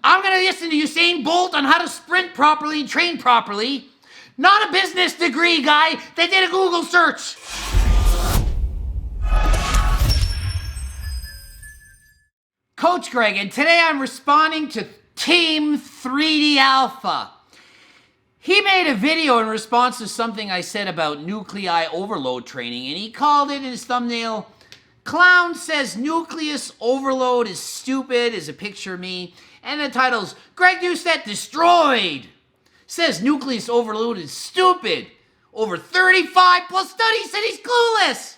I'm going to listen to Usain Bolt on how to sprint properly and train properly. Not a business degree guy that did a Google search. Coach Greg, and today I'm responding to Team 3D Alpha. He made a video in response to something I said about nuclei overload training, and he called it in his thumbnail, Clown Says Nucleus Overload is Stupid, is a picture of me, and the title's Greg Doucette Destroyed. Says nucleus overload is stupid. Over 35 plus studies said he's clueless.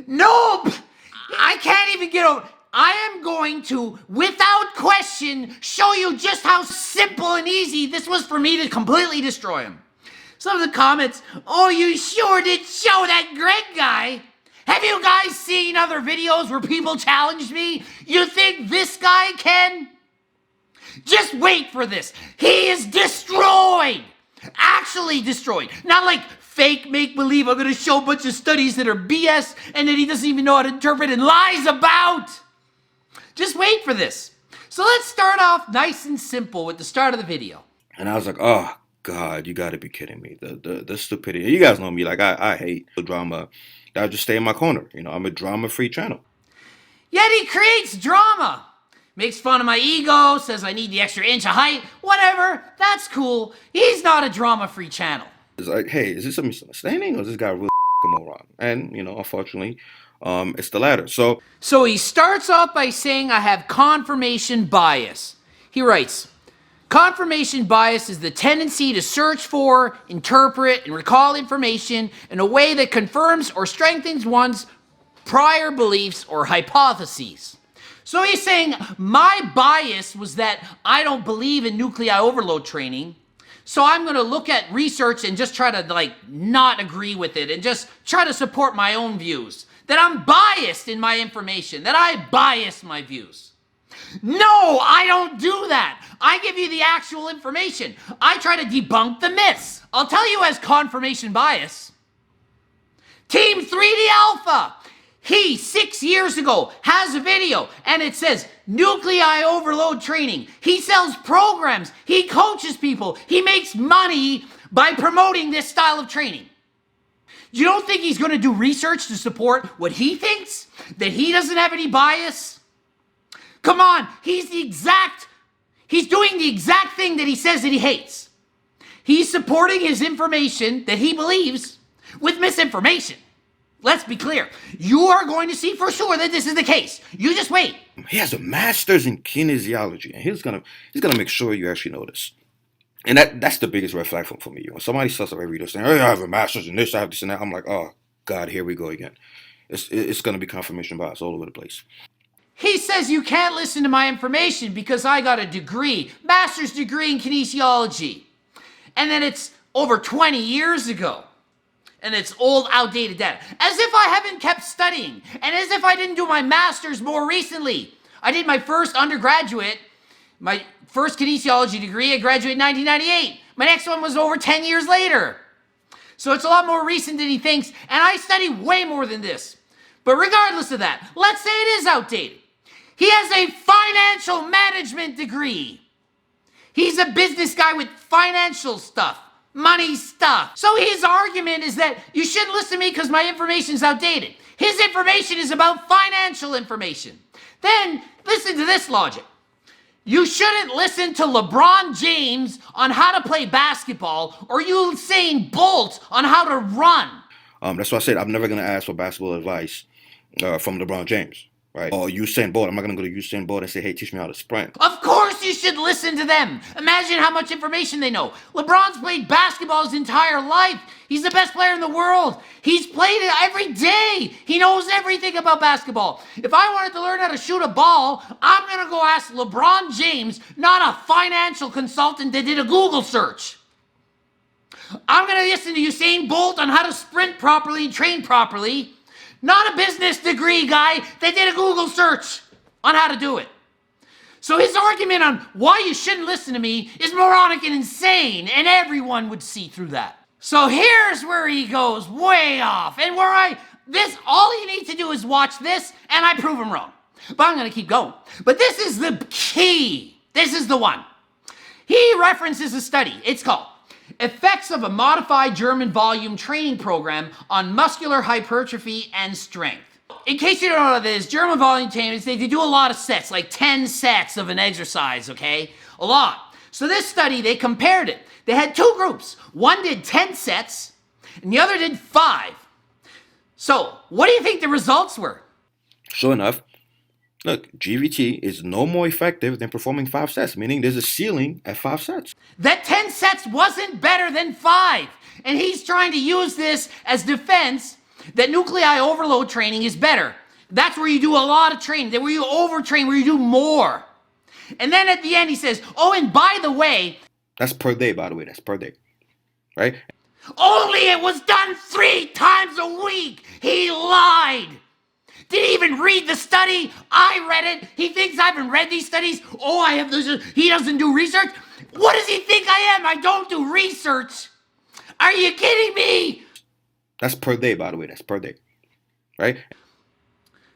Nope! I can't even get over. I am going to, without question, show you just how simple and easy this was for me to completely destroy him. Some of the comments, oh, you sure did show that Greg guy. Have you guys seen other videos where people challenged me? You think this guy can? Just wait for this. He is destroyed. Actually destroyed. Not like fake make-believe. I'm going to show a bunch of studies that are BS and that he doesn't even know how to interpret and lies about. Just wait for this. So let's start off nice and simple with the start of the video. And I was like, oh, God, you got to be kidding me. The stupidity. You guys know me. Like, I hate the drama. I just stay in my corner. You know, I'm a drama-free channel. Yet he creates drama. Makes fun of my ego, says I need the extra inch of height. Whatever, that's cool. He's not a drama-free channel. It's like, hey, is this a misunderstanding or is this guy really a moron? And, you know, unfortunately, it's the latter. So he starts off by saying I have confirmation bias. He writes, confirmation bias is the tendency to search for, interpret, and recall information in a way that confirms or strengthens one's prior beliefs or hypotheses. So he's saying my bias was that I don't believe in nuclei overload training. So I'm going to look at research and just try to not agree with it and just try to support my own views. That I'm biased in my information, that I bias my views. No, I don't do that. I give you the actual information. I try to debunk the myths. I'll tell you as confirmation bias. Team 3D Alpha. He, 6 years ago, has a video and it says nuclei overload training. He sells programs. He coaches people. He makes money by promoting this style of training. You don't think he's going to do research to support what he thinks? That he doesn't have any bias? Come on, he's doing the exact thing that he says that he hates. He's supporting his information that he believes with misinformation. Let's be clear. You are going to see for sure that this is the case. You just wait. He has a master's in kinesiology, and he's gonna make sure you actually know this. And that's the biggest red flag for me. When somebody starts every video saying, "Hey, I have a master's in this, I have this and that," I'm like, oh God, here we go again. It's gonna be confirmation bias all over the place. He says you can't listen to my information because I got a degree, master's degree in kinesiology. And then it's over 20 years ago. And it's old, outdated data. As if I haven't kept studying. And as if I didn't do my master's more recently. I did my first undergraduate, my first kinesiology degree, I graduated in 1998. My next one was over 10 years later. So it's a lot more recent than he thinks, and I study way more than this. But regardless of that, let's say it is outdated. He has a financial management degree. He's a business guy with financial stuff. Money stuff. So his argument is that you shouldn't listen to me because my information is outdated. His information is about financial information. Then listen to this logic. You shouldn't listen to LeBron James on how to play basketball or Usain Bolt on how to run. That's why I said I'm never going to ask for basketball advice from LeBron James. Right? Or Usain Bolt. I'm not going to go to Usain Bolt and say, hey, teach me how to sprint. Of course you should listen to them. Imagine how much information they know. LeBron's played basketball his entire life. He's the best player in the world. He's played it every day. He knows everything about basketball. If I wanted to learn how to shoot a ball, I'm going to go ask LeBron James, not a financial consultant that did a Google search. I'm going to listen to Usain Bolt on how to sprint properly and train properly. Not a business degree guy that did a Google search on how to do it. So his argument on why you shouldn't listen to me is moronic and insane, and everyone would see through that. So here's where he goes way off, and all you need to do is watch this, and I prove him wrong. But I'm going to keep going. But this is the key. This is the one. He references a study. It's called Effects of a Modified German Volume Training Program on Muscular Hypertrophy and Strength. In case you don't know what this, German volume training, they do a lot of sets, like 10 sets of an exercise, okay? A lot. So this study, they compared it. They had two groups. One did 10 sets, and the other did 5. So, what do you think the results were? Sure enough, look, GVT is no more effective than performing 5 sets, meaning there's a ceiling at 5 sets. That 10 sets wasn't better than 5. And he's trying to use this as defense that nuclei overload training is better. That's where you do a lot of training, that where you overtrain, where you do more. And then at the end he says, oh, and by the way... That's per day, by the way, that's per day, right? Only it was done 3 times a week. He lied. Did he even read the study? I read it. He thinks I haven't read these studies. Oh, I have this. He doesn't do research. What does he think I am? I don't do research. Are you kidding me? That's per day, by the way. That's per day, right?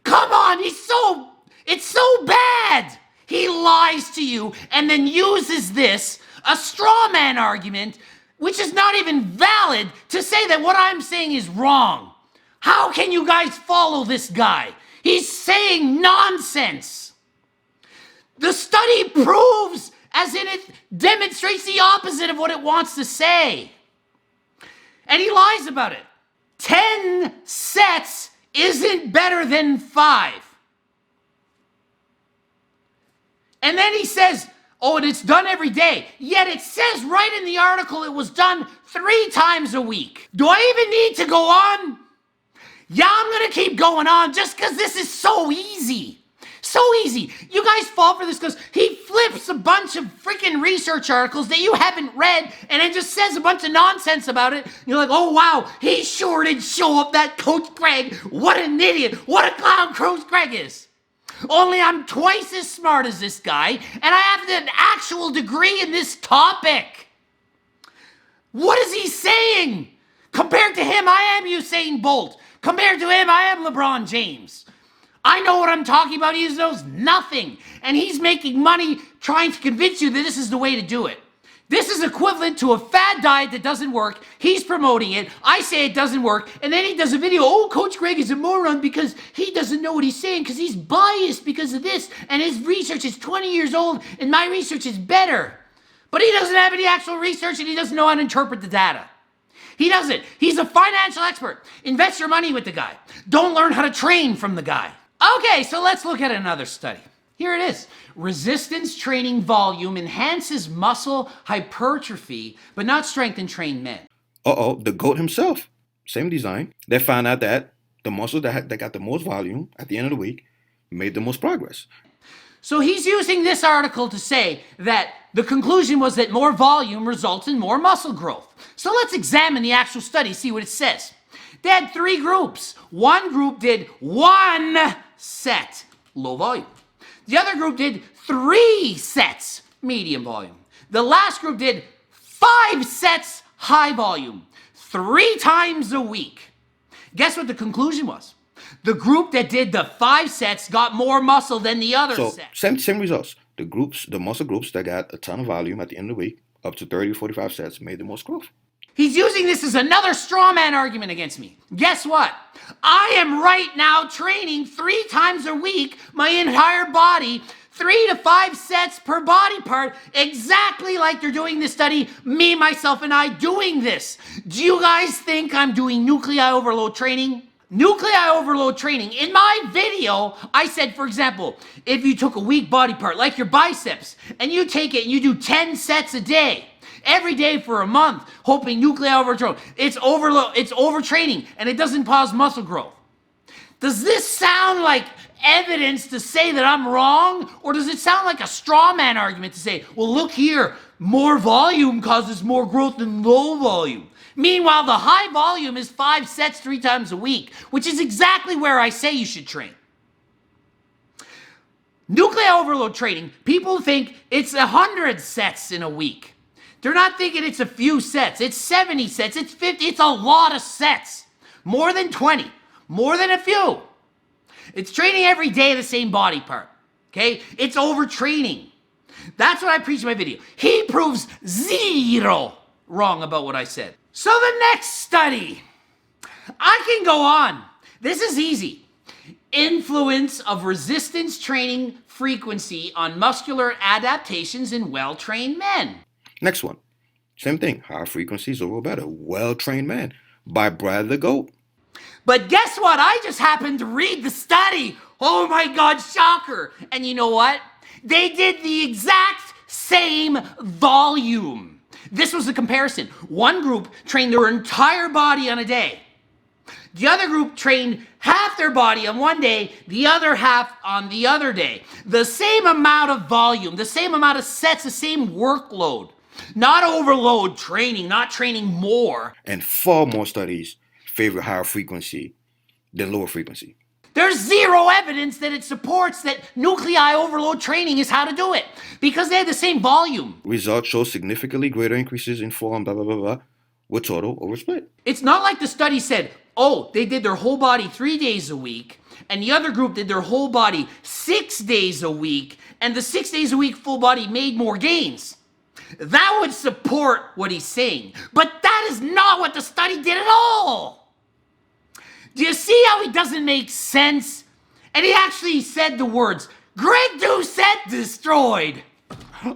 Come on, it's so bad. He lies to you and then uses this, a straw man argument, which is not even valid, to say that what I'm saying is wrong. How can you guys follow this guy? He's saying nonsense. The study proves, as in it demonstrates the opposite of what it wants to say. And he lies about it. 10 sets isn't better than 5. And then he says, oh, and it's done every day. Yet it says right in the article it was done 3 times a week. Do I even need to go on? Yeah, I'm gonna keep going on just because this is so easy. So easy. You guys fall for this because he flips a bunch of freaking research articles that you haven't read and then just says a bunch of nonsense about it. You're like, oh wow, he sure did show up, that Coach Greg. What an idiot. What a clown Coach Greg is. Only I'm twice as smart as this guy and I have an actual degree in this topic. What is he saying? Compared to him, I am Usain Bolt. Compared to him, I am LeBron James. I know what I'm talking about. He knows nothing. And he's making money trying to convince you that this is the way to do it. This is equivalent to a fad diet that doesn't work. He's promoting it. I say it doesn't work. And then he does a video. Oh, Coach Greg is a moron because he doesn't know what he's saying because he's biased because of this. And his research is 20 years old and my research is better. But he doesn't have any actual research and he doesn't know how to interpret the data. He doesn't. He's a financial expert. Invest your money with the guy. Don't learn how to train from the guy. Okay, so let's look at another study. Here it is. Resistance training volume enhances muscle hypertrophy, but not strength in trained men. Uh-oh, the GOAT himself. Same design. They found out that the muscles that got the most volume at the end of the week made the most progress. So he's using this article to say that the conclusion was that more volume results in more muscle growth. So let's examine the actual study, see what it says. They had 3 groups. One group did 1 set, low volume. The other group did 3 sets, medium volume. The last group did 5 sets, high volume, 3 times a week. Guess what the conclusion was? The group that did the 5 sets got more muscle than the other sets. Same results. The muscle groups that got a ton of volume at the end of the week, up to 30 or 45 sets, made the most growth. He's using this as another straw man argument against me. Guess what? I am right now training 3 times a week, my entire body, 3 to 5 sets per body part, exactly like they're doing this study, me, myself, and I doing this. Do you guys think I'm doing nuclei overload training? Nuclei overload training. In my video, I said, for example, if you took a weak body part, like your biceps, and you take it and you do 10 sets a day, every day for a month, hoping nuclei overload, it's overtraining, and it doesn't cause muscle growth. Does this sound like evidence to say that I'm wrong? Or does it sound like a straw man argument to say, well, look here, more volume causes more growth than low volume? Meanwhile, the high volume is 5 sets 3 times a week, which is exactly where I say you should train. Nuclei overload training, people think it's 100 sets in a week. They're not thinking it's a few sets. It's 70 sets, it's 50, it's a lot of sets. More than 20, more than a few. It's training every day the same body part, okay? It's overtraining. That's what I preach in my video. He proves zero wrong about what I said. So the next study. I can go on. This is easy. Influence of resistance training frequency on muscular adaptations in well-trained men. Next one. Same thing. High frequencies overall better. Well-trained man by Brad the Goat. But guess what? I just happened to read the study. Oh my God, shocker. And you know what? They did the exact same volume. This was the comparison. One group trained their entire body on a day. The other group trained half their body on one day, the other half on the other day. The same amount of volume, the same amount of sets, the same workload. Not overload training, not training more. And far more studies favor higher frequency than lower frequency. There's zero evidence that it supports that nuclei overload training is how to do it because they have the same volume. Results show significantly greater increases in form, blah, blah, blah, blah, with total over split. It's not like the study said, oh, they did their whole body 3 days a week, and the other group did their whole body 6 days a week, and the 6 days a week full body made more gains. That would support what he's saying, but that is not what the study did at all. Do you see how he doesn't make sense? And he actually said the words, Greg Doucette destroyed.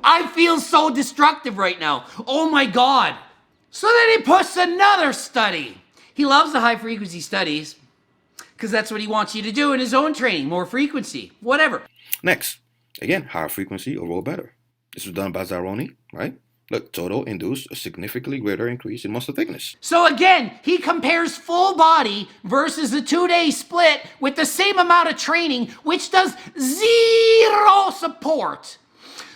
I feel so destructive right now. Oh my God. So then he puts another study. He loves the high frequency studies because that's what he wants you to do in his own training, more frequency, whatever. Next, again, higher frequency overall better. This was done by Zeroni, right? Look, total induced a significantly greater increase in muscle thickness. So again, he compares full body versus a 2-day split with the same amount of training, which does zero support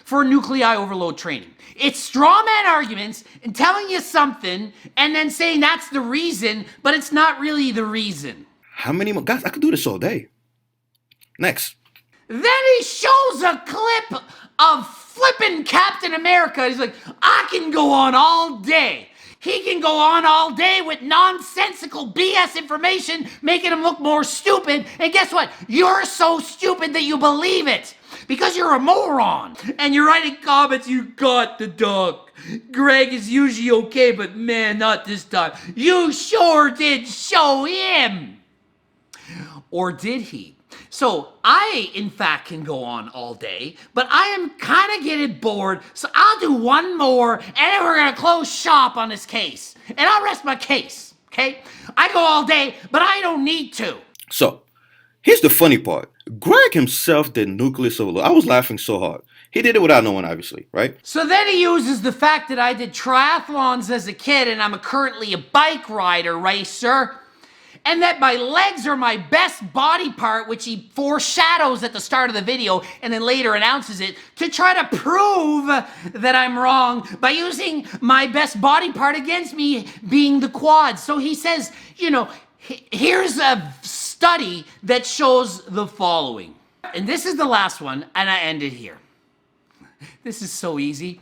for nuclei overload training. It's straw man arguments and telling you something and then saying that's the reason, but it's not really the reason. How many more? Guys, I could do this all day. Next. Then he shows a clip of flippin' Captain America. He's like, I can go on all day. He can go on all day with nonsensical BS information, making him look more stupid. And guess what? You're so stupid that you believe it because you're a moron. And you're writing comments, you got the dog. Greg is usually okay, but man, not this time. You sure did show him. Or did he? So I, in fact, can go on all day, but I am kind of getting bored, so I'll do one more, and then we're going to close shop on this case. And I'll rest my case, okay? I go all day, but I don't need to. So, here's the funny part. Greg himself did nucleus overload. I was laughing so hard. He did it without knowing, obviously, right? So then he uses the fact that I did triathlons as a kid, and I'm currently a bike rider, racer. And that my legs are my best body part, which he foreshadows at the start of the video and then later announces it to try to prove that I'm wrong by using my best body part against me being the quads. So he says, you know, here's a study that shows the following. And this is the last one, and I end it here. This is so easy.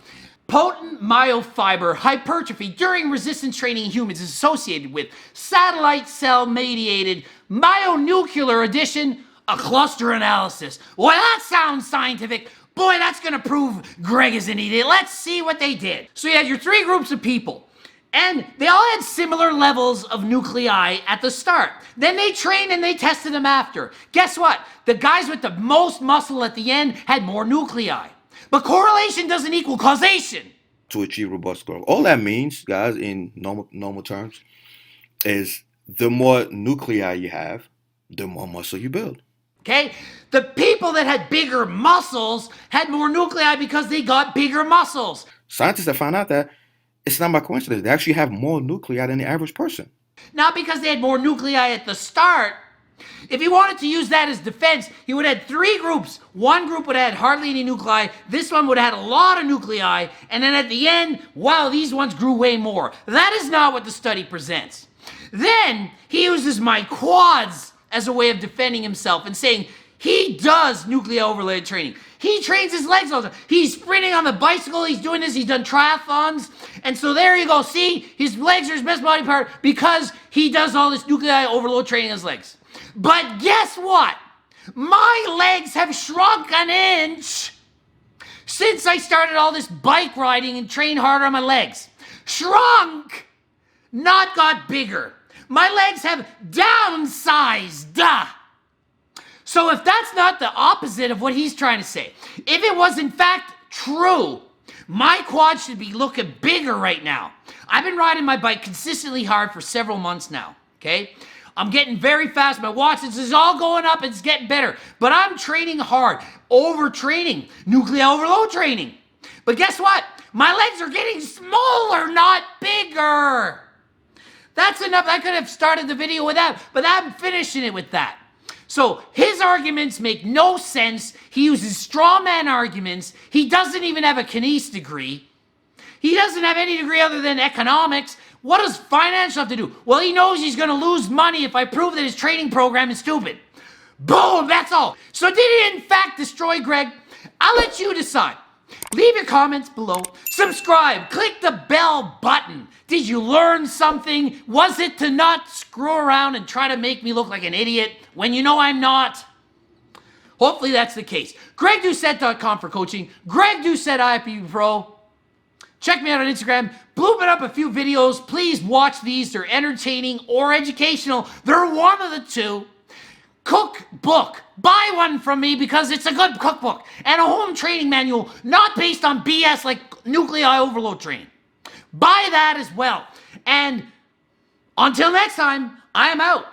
Potent myofiber hypertrophy during resistance training in humans is associated with satellite cell mediated myonuclear addition, a cluster analysis. Boy, that sounds scientific. Boy, that's gonna prove Greg is an idiot. Let's see what they did. So you had your 3 groups of people, and they all had similar levels of nuclei at the start. Then they trained and they tested them after. Guess what? The guys with the most muscle at the end had more nuclei. But correlation doesn't equal causation. To achieve robust growth. All that means, guys, in normal terms, is the more nuclei you have, the more muscle you build. Okay? The people that had bigger muscles had more nuclei because they got bigger muscles. Scientists have found out that it's not by coincidence. They actually have more nuclei than the average person. Not because they had more nuclei at the start. If he wanted to use that as defense, he would have had 3 groups. One group would have had hardly any nuclei. This one would have had a lot of nuclei. And then at the end, wow, these ones grew way more. That is not what the study presents. Then he uses my quads as a way of defending himself and saying he does nuclei overload training. He trains his legs all the time. He's sprinting on the bicycle. He's doing this. He's done triathlons. And so there you go. See, his legs are his best body part because he does all this nuclei overload training in his legs. But guess what? My legs have shrunk an inch since I started all this bike riding and trained harder on my legs. Shrunk, not got bigger. My legs have downsized. Duh. So if that's not the opposite of what he's trying to say, if it was in fact true, my quad should be looking bigger right now. I've been riding my bike consistently hard for several months now, okay? I'm getting very fast. My watch is all going up. It's getting better. But I'm training hard. Overtraining. Nuclear overload training. But guess what? My legs are getting smaller, not bigger. That's enough. I could have started the video with that, but I'm finishing it with that. So his arguments make no sense. He uses straw man arguments. He doesn't even have a kines degree. He doesn't have any degree other than economics. What does financial have to do? Well, he knows he's going to lose money if I prove that his training program is stupid. Boom, that's all. So did he in fact destroy Greg? I'll let you decide. Leave your comments below. Subscribe. Click the bell button. Did you learn something? Was it to not screw around and try to make me look like an idiot when you know I'm not? Hopefully that's the case. GregDoucette.com for coaching. Greg Doucette IFBB Pro. Check me out on Instagram. Blooping up a few videos. Please watch these. They're entertaining or educational. They're one of the two. Cookbook. Buy one from me because it's a good cookbook. And a home training manual, not based on BS like nuclei overload training. Buy that as well. And until next time, I am out.